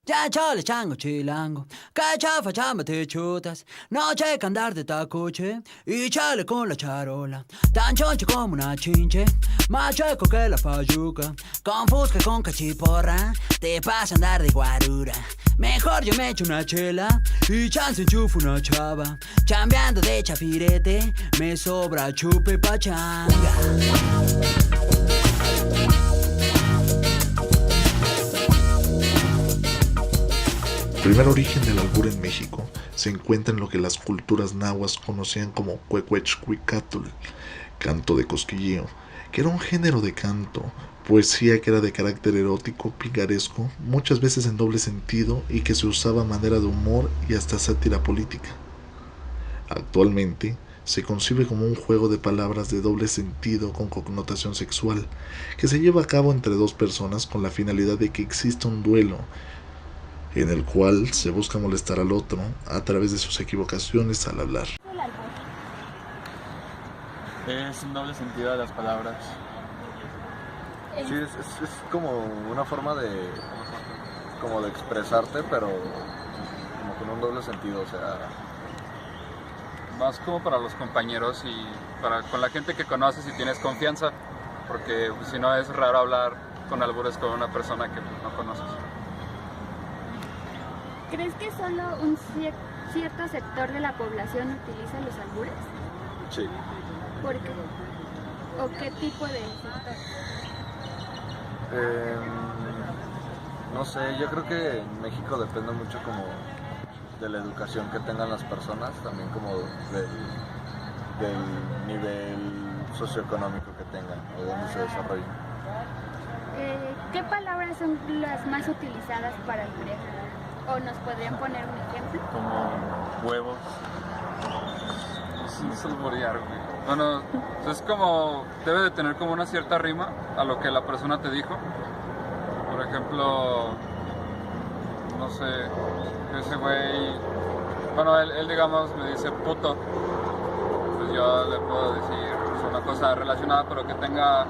Ya chole chango chilango, que chafa chamba te chutas, noche que andar de tacuche y chale con la charola, tan choncho como una chinche, más chueco que la fayuca, con fusca con cachiporra, te pasa andar de guarura. Mejor yo me echo una chela y chance enchufo una chava, chambeando de chafirete, me sobra chupe pachanga. El primer origen del albur en México se encuentra en lo que las culturas nahuas conocían como cuecuechcuicatl, canto de cosquilleo, que era un género de canto, poesía que era de carácter erótico, picaresco, muchas veces en doble sentido y que se usaba a manera de humor y hasta sátira política. Actualmente se concibe como un juego de palabras de doble sentido con connotación sexual, que se lleva a cabo entre dos personas con la finalidad de que exista un duelo en el cual se busca molestar al otro a través de sus equivocaciones al hablar. Es un doble sentido de las palabras. Sí, es como una forma de como de expresarte, pero como con un doble sentido, o sea, Más como para los compañeros y con la gente que conoces y tienes confianza, porque pues, si no es raro hablar con albures con una persona que no conoces. ¿Crees que solo un cierto sector de la población utiliza los albures? sí. ¿Por qué? ¿O qué tipo de sector? No sé, yo creo que en México depende mucho como de la educación que tengan las personas, también como del nivel socioeconómico que tengan o donde se desarrollen. ¿Qué palabras son las más utilizadas para alburear? ¿O nos podrían poner un ejemplo? Como huevos. Es alburear, güey. Bueno, es como, debe de tener como una cierta rima a lo que la persona te dijo. Por ejemplo, no sé, ese güey, bueno, él digamos me dice puto, pues yo le puedo decir pues, una cosa relacionada, pero que tenga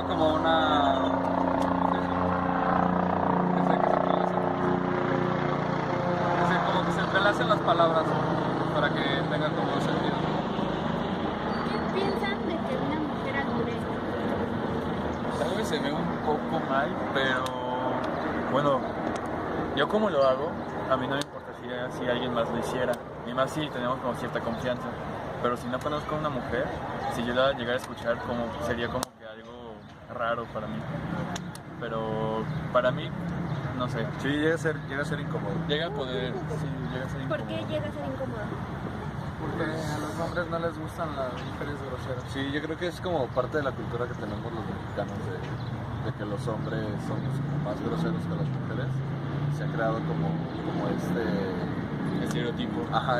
como una, como que se entrelacen las palabras para que tenga como sentido. ¿Qué piensan de que una mujer albure? Tal vez se ve un poco mal, pero bueno, yo como lo hago, a mí no me importa si alguien más lo hiciera, y más si tenemos como cierta confianza, pero si no conozco a una mujer, si yo la llegara a escuchar, como sería como que algo raro para mí, pero para mí, no sé, Sí, llega a ser incómodo. llega a poder, sí, llega a ser ¿Por incómodo. qué llega a ser incómodo? Porque a los hombres no les gustan las mujeres groseras. Sí, yo creo que es como parte de la cultura que tenemos los mexicanos de que los hombres somos como más groseros que las mujeres. Se ha creado como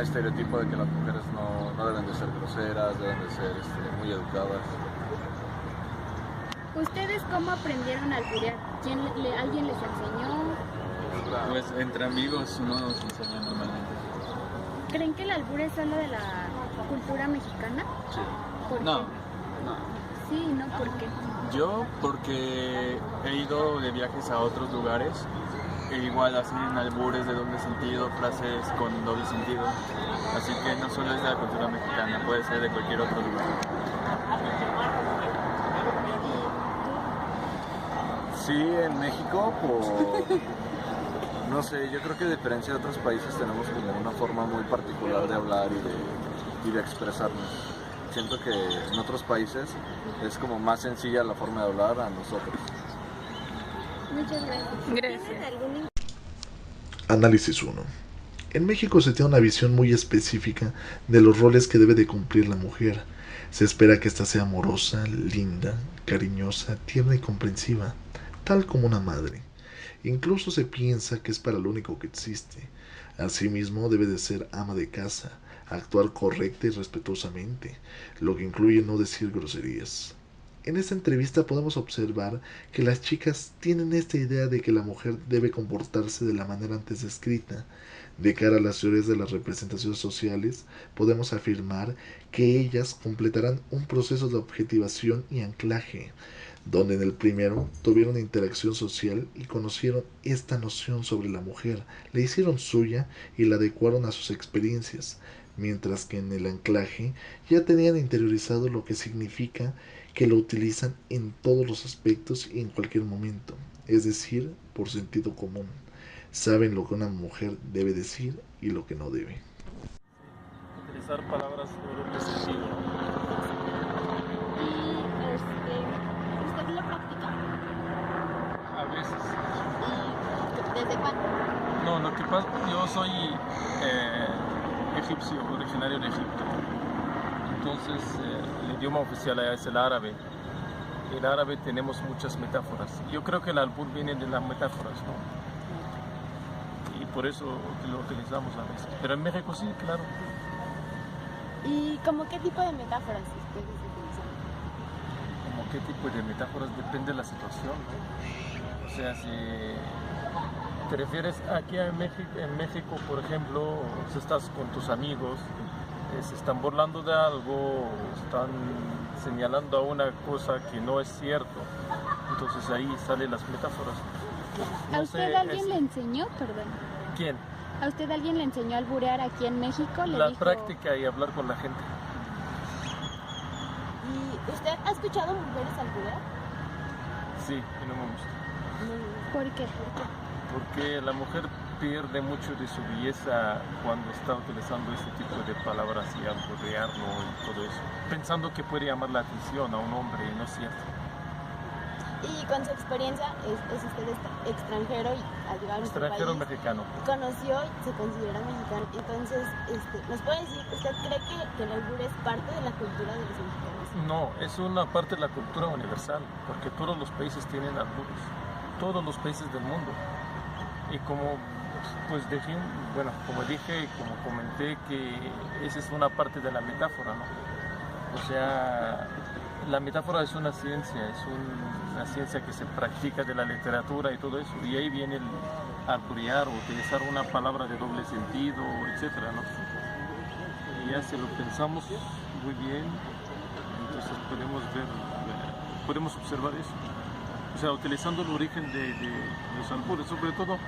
estereotipo de que las mujeres no deben de ser groseras, deben de ser muy educadas. ¿Ustedes cómo aprendieron a alburear? ¿Alguien les enseñó? Pues entre amigos uno nos enseña normalmente. ¿Creen que el albur es solo de la cultura mexicana? Sí. ¿Por No, qué? no. Sí, ¿no? ¿Por qué? Yo porque he ido de viajes a otros lugares e igual hacen albures de doble sentido, frases con doble sentido. Así que no solo es de la cultura mexicana, puede ser de cualquier otro lugar. Sí, en México, no sé, yo creo que a diferencia de otros países tenemos como una forma muy particular de hablar y de expresarnos. Siento que en otros países es como más sencilla la forma de hablar a nosotros. Muchas gracias. Gracias. Análisis 1. En México se tiene una visión muy específica de los roles que debe de cumplir la mujer. Se espera que ésta sea amorosa, linda, cariñosa, tierna y comprensiva, tal como una madre. Incluso se piensa que es para lo único que existe. Asimismo, debe de ser ama de casa, actuar correcta y respetuosamente, lo que incluye no decir groserías. En esta entrevista podemos observar que las chicas tienen esta idea de que la mujer debe comportarse de la manera antes descrita. De cara a las teorías de las representaciones sociales, podemos afirmar que ellas completarán un proceso de objetivación y anclaje, donde en el primero tuvieron interacción social y conocieron esta noción sobre la mujer, la hicieron suya y la adecuaron a sus experiencias, mientras que en el anclaje ya tenían interiorizado lo que significa que lo utilizan en todos los aspectos y en cualquier momento, es decir, por sentido común. Saben lo que una mujer debe decir y lo que no debe. Utilizar palabras de doble sentido. Y ¿usted lo practica? A veces. ¿Y desde cuándo? No, lo que pasa, yo soy egipcio, originario de Egipto. Entonces, el idioma oficial allá es el árabe. El árabe tenemos muchas metáforas. Yo creo que el albur viene de las metáforas, ¿no? Y por eso lo utilizamos a veces. Pero en México sí, claro. ¿Y como qué tipo de metáforas ustedes utilizan? Como qué tipo de metáforas depende de la situación, ¿no? O sea, si te refieres aquí en México, por ejemplo, si estás con tus amigos, se están burlando de algo, están señalando a una cosa que no es cierto, entonces ahí salen las metáforas. ¿A usted alguien le enseñó? Perdón. ¿Quién? ¿A usted alguien le enseñó a alburear aquí en México? La práctica y hablar con la gente. ¿Y usted ha escuchado mujeres alburear? Sí, y no me gusta. ¿Por qué? Porque la mujer pierde mucho de su belleza cuando está utilizando ese tipo de palabras y alburearlo y todo eso, pensando que puede llamar la atención a un hombre y no es cierto. Y con su experiencia, es usted extranjero y al llegar a nuestro Extranjero país, mexicano. conoció y se considera mexicano. Entonces, ¿nos puede decir, usted cree que el albur es parte de la cultura de los mexicanos? No, es una parte de la cultura universal, porque todos los países tienen albures, todos los países del mundo. Y como pues dije, bueno, como dije y como comenté, que esa es una parte de la metáfora, ¿no? O sea, la metáfora es una ciencia, es una ciencia que se practica de la literatura y todo eso, y ahí viene el alburear o utilizar una palabra de doble sentido, etcétera, ¿no? Y ya si lo pensamos muy bien, entonces podemos observar eso. O sea, utilizando el origen de los albures, sobre todo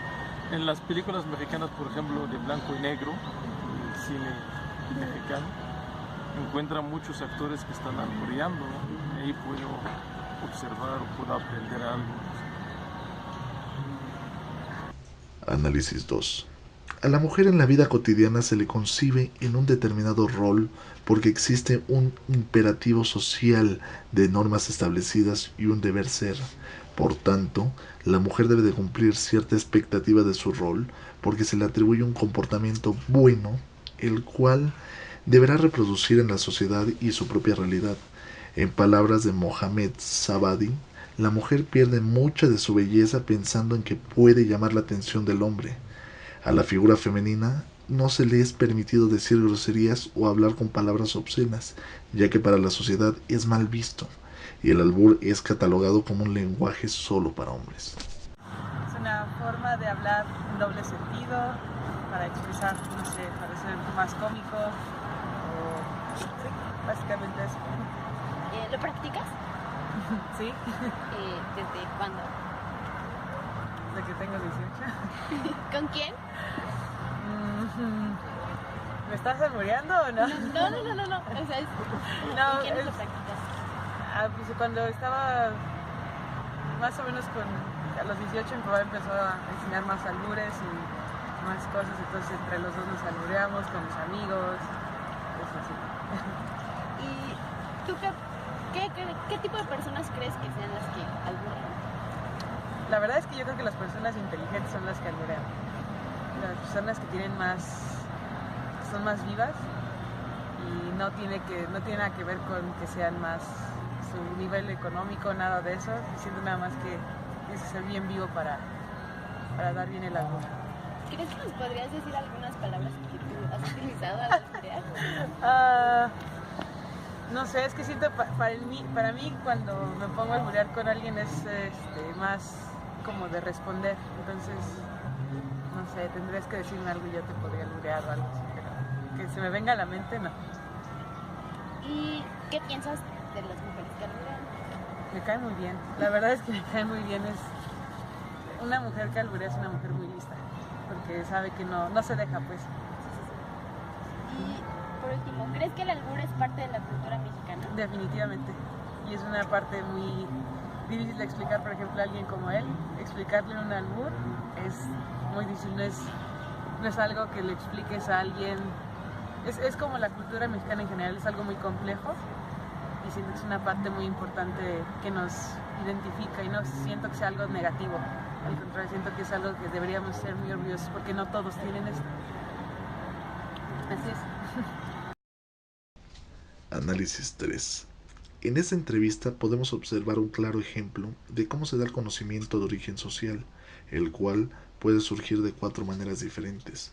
en las películas mexicanas, por ejemplo, de blanco y negro, el cine mexicano, encuentra muchos actores que están albureando, ¿no? Ahí puedo observar o puedo aprender algo. Análisis 2. A la mujer en la vida cotidiana se le concibe en un determinado rol porque existe un imperativo social de normas establecidas y un deber ser. Por tanto, la mujer debe de cumplir cierta expectativa de su rol porque se le atribuye un comportamiento bueno, el cual deberá reproducir en la sociedad y su propia realidad. En palabras de Mohamed Zabadi, la mujer pierde mucha de su belleza pensando en que puede llamar la atención del hombre. A la figura femenina no se le es permitido decir groserías o hablar con palabras obscenas, ya que para la sociedad es mal visto, y el albur es catalogado como un lenguaje solo para hombres. Es una forma de hablar en doble sentido, para expresar, no sé, para ser más cómico, o sí, básicamente eso. ¿Lo practicas? Sí, ¿Desde cuándo? desde que tengo 18. ¿Con quién? ¿Me estás albureando o no? No. O sea, No, ¿con quiénes lo practicas? Pues cuando estaba más o menos a los 18 mi papá empezó a enseñar más albures y más cosas, entonces entre los dos nos albureamos con mis amigos, eso así. ¿Y tú qué tipo de personas crees que sean las que alburean? La verdad es que yo creo que las personas inteligentes son las que alburean. Las personas que son más vivas y no tiene nada que ver con que sean más su nivel económico, nada de eso, siento nada más que tienes que ser bien vivo para dar bien el albur. ¿Crees que nos podrías decir algunas palabras que tú has utilizado al alburear? No sé, es que siento para mí cuando me pongo a alburear con alguien es más como de responder, entonces no sé, tendrías que decirme algo y yo te podría alburear o algo así, pero que se me venga a la mente no. ¿Y qué piensas de las mujeres que alburean? Me cae muy bien. La verdad es que me cae muy bien. Es una mujer que alburea, es una mujer muy lista, porque sabe que no se deja, pues. Y por último, ¿crees que el albur es parte de la cultura mexicana? Definitivamente. Y es una parte muy difícil de explicar, por ejemplo, a alguien como él. Explicarle un albur es muy difícil, no es algo que le expliques a alguien. Es como la cultura mexicana en general, es algo muy complejo y siento que es una parte muy importante que nos identifica y no siento que sea algo negativo. Al contrario, siento que es algo que deberíamos ser muy orgullosos porque no todos tienen esto. Así es. Análisis 3. En esta entrevista podemos observar un claro ejemplo de cómo se da el conocimiento de origen social, el cual puede surgir de 4 maneras diferentes,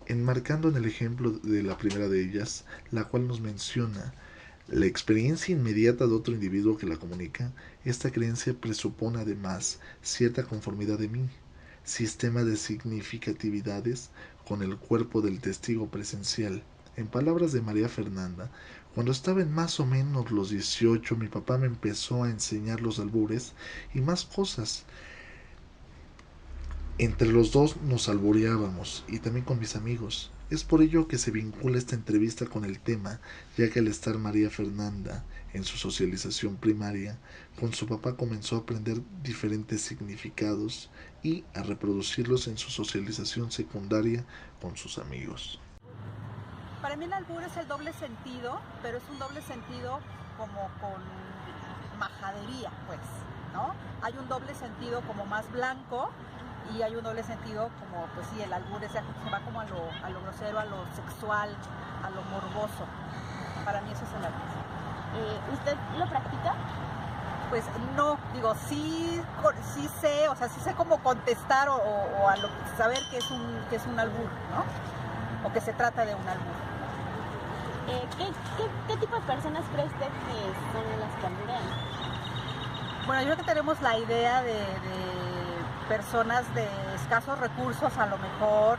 enmarcando en el ejemplo de la primera de ellas, la cual nos menciona la experiencia inmediata de otro individuo que la comunica. Esta creencia presupone además cierta conformidad de mí, sistema de significatividades con el cuerpo del testigo presencial. En palabras de María Fernanda, cuando estaba en más o menos los 18, mi papá me empezó a enseñar los albures y más cosas. Entre los dos nos albureábamos y también con mis amigos. Es por ello que se vincula esta entrevista con el tema, ya que al estar María Fernanda en su socialización primaria, con su papá comenzó a aprender diferentes significados y a reproducirlos en su socialización secundaria con sus amigos. Para mí el albur es el doble sentido, pero es un doble sentido como con majadería, pues, ¿no? Hay un doble sentido como más blanco y hay un doble sentido como, pues sí, el albur se va como a lo grosero, a lo sexual, a lo morboso. Para mí eso es el albur. ¿Usted lo practica? Pues no, digo, sí sé, o sea, sí sé cómo contestar o a saber que es un albur, ¿no? O que se trata de un albur. ¿Qué tipo de personas cree usted que son las que alburean? Bueno, yo creo que tenemos la idea de personas de escasos recursos a lo mejor,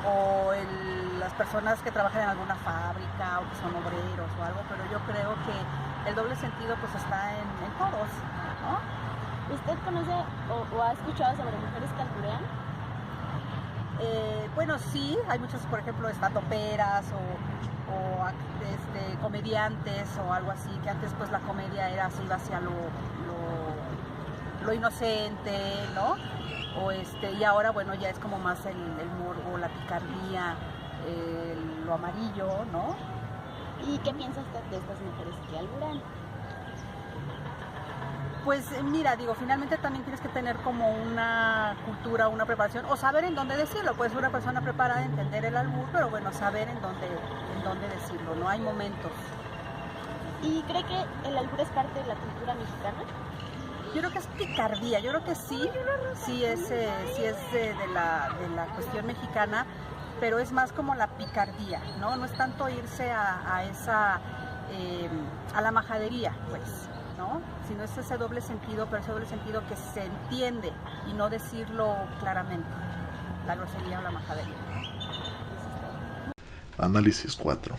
o las personas que trabajan en alguna fábrica o que son obreros o algo, pero yo creo que el doble sentido pues está en todos, ¿no? ¿Usted conoce o ha escuchado sobre mujeres que alburean? Bueno, sí, hay muchas, por ejemplo, estandoperas o comediantes o algo así, que antes pues la comedia era así hacia lo inocente, ¿no? Y ahora, bueno, ya es como más el morbo, la picardía, lo amarillo, ¿no? ¿Y qué piensa usted de estas mujeres que alburean? Pues mira, digo, finalmente también tienes que tener como una cultura, una preparación, o saber en dónde decirlo. Puedes ser una persona preparada a entender el albur, pero bueno, saber en dónde decirlo, ¿no? Hay momentos. ¿Y cree que el albur es parte de la cultura mexicana? Yo creo que es picardía, yo creo que sí es de la cuestión mexicana, pero es más como la picardía, ¿no? No es tanto irse a la majadería, pues, ¿no? Sino es ese doble sentido, pero ese doble sentido que se entiende y no decirlo claramente, la grosería o la majadería. Análisis 4.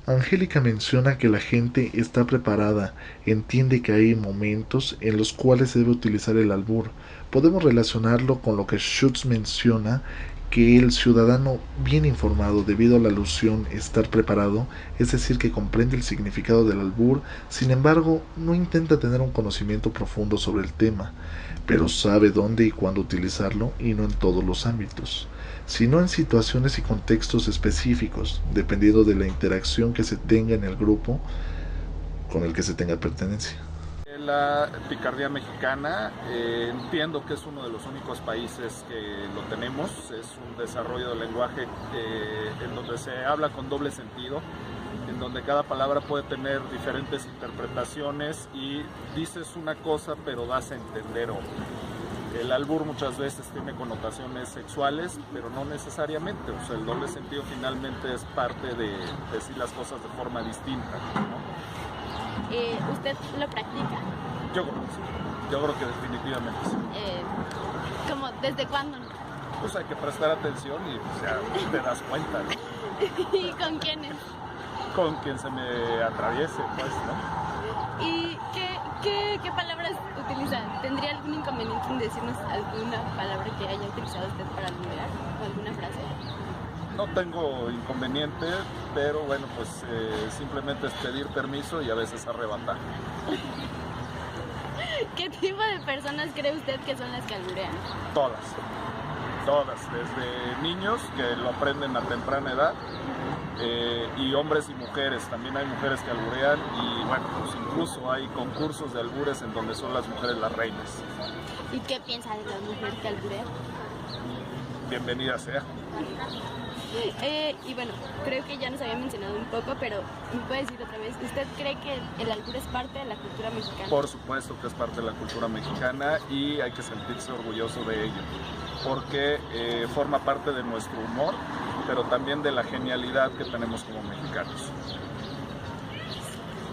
Angélica menciona que la gente está preparada, entiende que hay momentos en los cuales se debe utilizar el albur. Podemos relacionarlo con lo que Schutz menciona, que el ciudadano bien informado, debido a la alusión estar preparado, es decir, que comprende el significado del albur, sin embargo, no intenta tener un conocimiento profundo sobre el tema, pero sabe dónde y cuándo utilizarlo y no en todos los ámbitos, sino en situaciones y contextos específicos, dependiendo de la interacción que se tenga en el grupo con el que se tenga pertenencia. La picardía mexicana, entiendo que es uno de los únicos países que lo tenemos, es un desarrollo del lenguaje en donde se habla con doble sentido, en donde cada palabra puede tener diferentes interpretaciones y dices una cosa pero das a entender otra. El albur muchas veces tiene connotaciones sexuales, pero no necesariamente, o sea, el doble sentido finalmente es parte de decir las cosas de forma distinta, ¿no? ¿Usted lo practica? Yo creo que sí. Yo creo que definitivamente sí. ¿Cómo? ¿Desde cuándo? Pues hay que prestar atención y pues, ya te das cuenta, ¿no? ¿Y con quiénes? Con quien se me atraviese, pues, ¿no? ¿Y qué ¿Qué palabras utiliza? ¿Tendría algún inconveniente en decirnos alguna palabra que haya utilizado usted para alburear o alguna frase? No tengo inconveniente, pero bueno, pues simplemente es pedir permiso y a veces arrebatar. ¿Qué tipo de personas cree usted que son las que alburean? Todas, desde niños que lo aprenden a temprana edad y hombres y mujeres. También hay mujeres que alburean y bueno, pues incluso hay concursos de albures en donde son las mujeres las reinas. ¿Y qué piensa de las mujeres que alburean? Bienvenida sea. Y bueno, creo que ya nos había mencionado un poco, pero ¿me puede decir otra vez? ¿Usted cree que el albur es parte de la cultura mexicana? Por supuesto que es parte de la cultura mexicana y hay que sentirse orgulloso de ello, porque forma parte de nuestro humor, pero también de la genialidad que tenemos como mexicanos.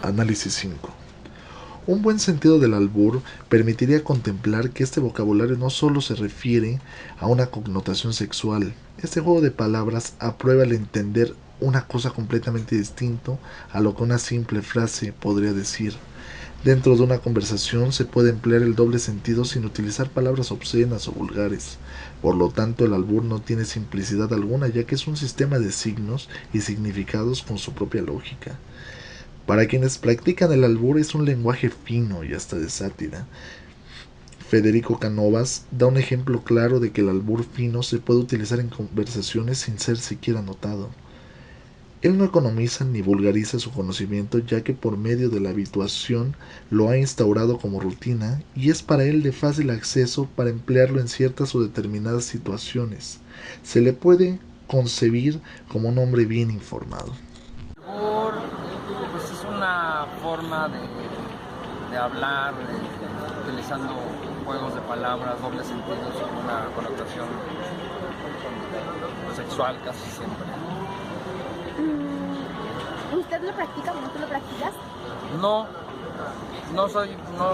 Análisis 5. Un buen sentido del albur permitiría contemplar que este vocabulario no solo se refiere a una connotación sexual. Este juego de palabras aprueba el entender una cosa completamente distinto a lo que una simple frase podría decir. Dentro de una conversación se puede emplear el doble sentido sin utilizar palabras obscenas o vulgares. Por lo tanto, el albur no tiene simplicidad alguna, ya que es un sistema de signos y significados con su propia lógica. Para quienes practican el albur es un lenguaje fino y hasta de sátira. Federico Canovas da un ejemplo claro de que el albur fino se puede utilizar en conversaciones sin ser siquiera notado. Él no economiza ni vulgariza su conocimiento, ya que por medio de la habituación lo ha instaurado como rutina y es para él de fácil acceso para emplearlo en ciertas o determinadas situaciones. Se le puede concebir como un hombre bien informado. Pues es una forma de hablar, utilizando juegos de palabras, dobles sentidos con una connotación sexual casi siempre. ¿Usted lo practica? ¿No tú lo practicas? No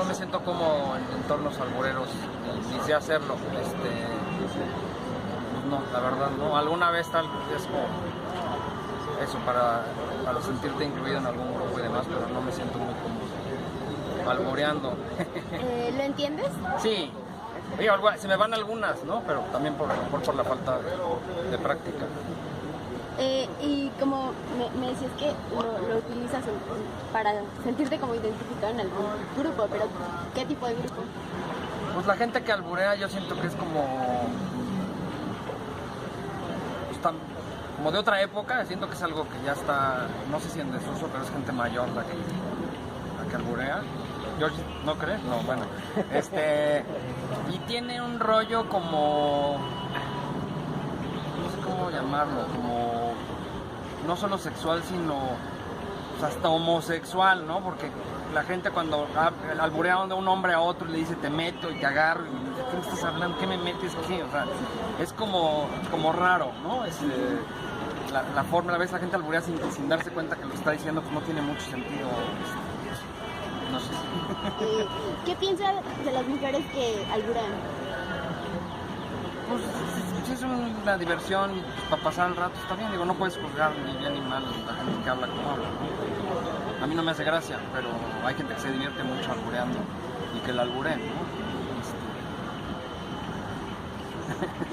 me siento como en entornos albureros, ni sé hacerlo. Pues no, la verdad no. Alguna vez tal es como eso para sentirte incluido en algún grupo y demás, pero no me siento muy cómodo albureando. ¿Lo entiendes? Sí, se me van algunas, ¿no? Pero también por la falta de práctica. Y como me decías que lo utilizas para sentirte como identificado en algún grupo, pero ¿qué tipo de grupo? Pues la gente que alburea yo siento que es como de otra época, siento que es algo que ya está, no sé si en desuso, pero es gente mayor la que alburea. ¿George no crees? No, bueno. Y tiene un rollo como, no sé cómo llamarlo, como no solo sexual, sino pues, hasta homosexual, ¿no? Porque la gente cuando alburea de un hombre a otro le dice te meto y te agarro, y dice, ¿qué me estás hablando? ¿Qué me metes? ¿Qué? O sea, es como raro, ¿no? La forma, a veces la gente alburea sin darse cuenta que lo está diciendo, pues no tiene mucho sentido. No sé. ¿Qué piensa de las mujeres que alburean? Pues si es una diversión para pasar el rato, está bien. Digo, no puedes juzgar ni bien ni mal la gente que habla como habla, ¿no? A mí no me hace gracia, pero hay gente que se divierte mucho albureando y que la albureen, ¿no?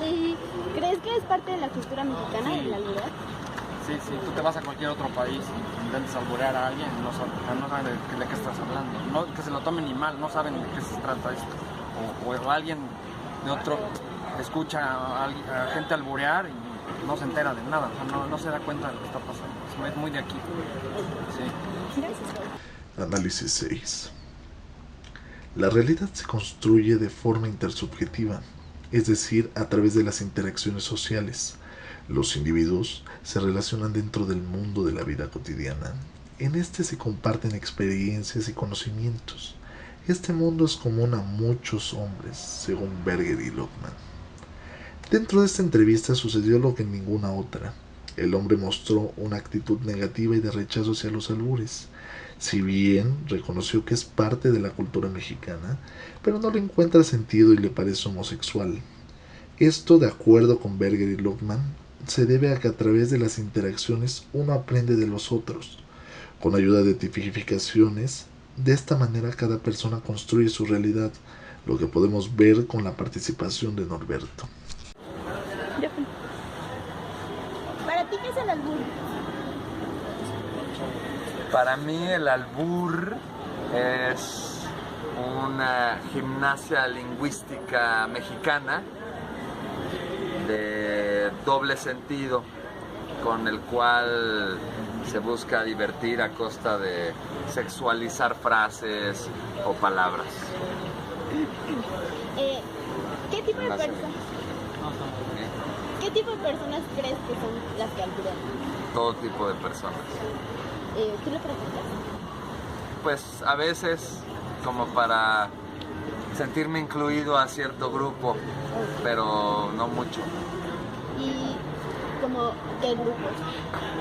¿Y crees que es parte de la cultura mexicana el alburear? Sí, tú te vas a cualquier otro país y intentas alburear a alguien, no saben de qué estás hablando, no que se lo tomen ni mal, no saben de qué se trata esto. O alguien de otro escucha a gente alburear y no se entera de nada, o sea, no se da cuenta de lo que está pasando. Es muy de aquí. Sí. Análisis 6. La realidad se construye de forma intersubjetiva, es decir, a través de las interacciones sociales. Los individuos se relacionan dentro del mundo de la vida cotidiana. En este se comparten experiencias y conocimientos. Este mundo es común a muchos hombres, según Berger y Lockman. Dentro de esta entrevista sucedió lo que en ninguna otra. El hombre mostró una actitud negativa y de rechazo hacia los albures. Si bien reconoció que es parte de la cultura mexicana, pero no le encuentra sentido y le parece homosexual. Esto, de acuerdo con Berger y Lockman, se debe a que a través de las interacciones uno aprende de los otros. Con ayuda de tipificaciones De esta manera cada persona construye su realidad, lo que podemos ver con la participación de Norberto. ¿Para ti qué es el albur? Para mí el albur es una gimnasia lingüística mexicana de doble sentido, con el cual se busca divertir a costa de sexualizar frases o palabras. ¿Qué tipo de personas crees que son las que alburean? Todo tipo de personas. ¿Tú le preguntas? Pues a veces como para sentirme incluido a cierto grupo, pero no mucho. ¿Y como qué grupos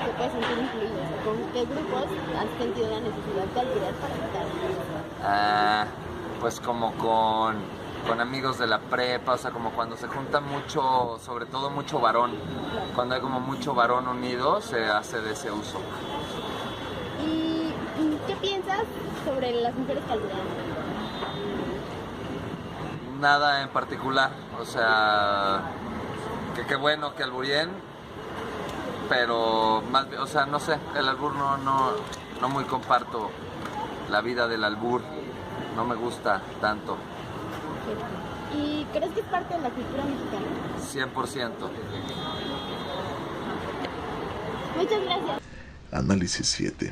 te puedes sentir incluido? ¿Con qué grupos has sentido la necesidad de alburear para evitar? Pues como con amigos de la prepa, o sea, como cuando se junta mucho, sobre todo mucho varón. Cuando hay como mucho varón unido, se hace de ese uso. ¿Y qué piensas sobre las mujeres que alburean? Nada en particular, o sea, que qué bueno que albureen, pero más, o sea, no sé, el albur no muy comparto la vida del albur, no me gusta tanto. ¿Y crees que es parte de la cultura mexicana? 100%. Muchas gracias. Análisis 7.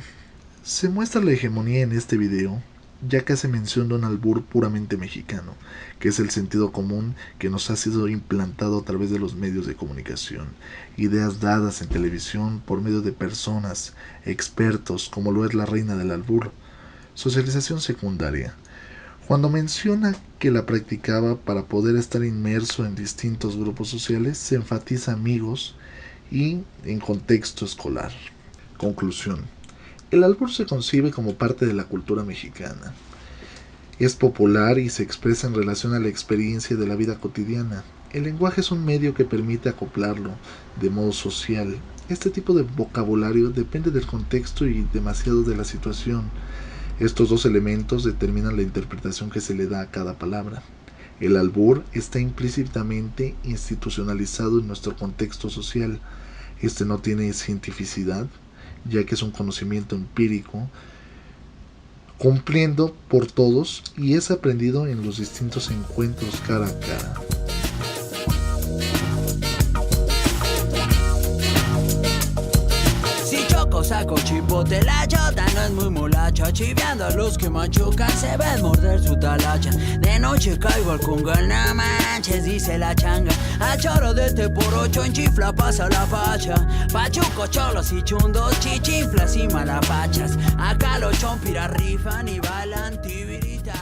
Se muestra la hegemonía en este video, ya que hace mención de un albur puramente mexicano, que es el sentido común que nos ha sido implantado a través de los medios de comunicación, ideas dadas en televisión por medio de personas, expertos, como lo es la reina del albur. Socialización secundaria. Cuando menciona que la practicaba para poder estar inmerso en distintos grupos sociales, se enfatiza amigos y en contexto escolar. Conclusión. El albur se concibe como parte de la cultura mexicana. Es popular y se expresa en relación a la experiencia de la vida cotidiana. El lenguaje es un medio que permite acoplarlo de modo social. Este tipo de vocabulario depende del contexto y demasiado de la situación. Estos dos elementos determinan la interpretación que se le da a cada palabra. El albur está implícitamente institucionalizado en nuestro contexto social. Este no tiene cientificidad, ya que es un conocimiento empírico, cumpliendo por todos y es aprendido en los distintos encuentros cara a cara. Saco chipote, la chota no es muy molacha, chiveando a los que machucan, se ven morder su talacha. De noche caigo al congal, no manches, dice la changa. A choro de este por 8 en chifla pasa la facha. Pachuco, cholos y chundos, chichinflas y malapachas. Acá los chompiras rifan y bailan tibirita.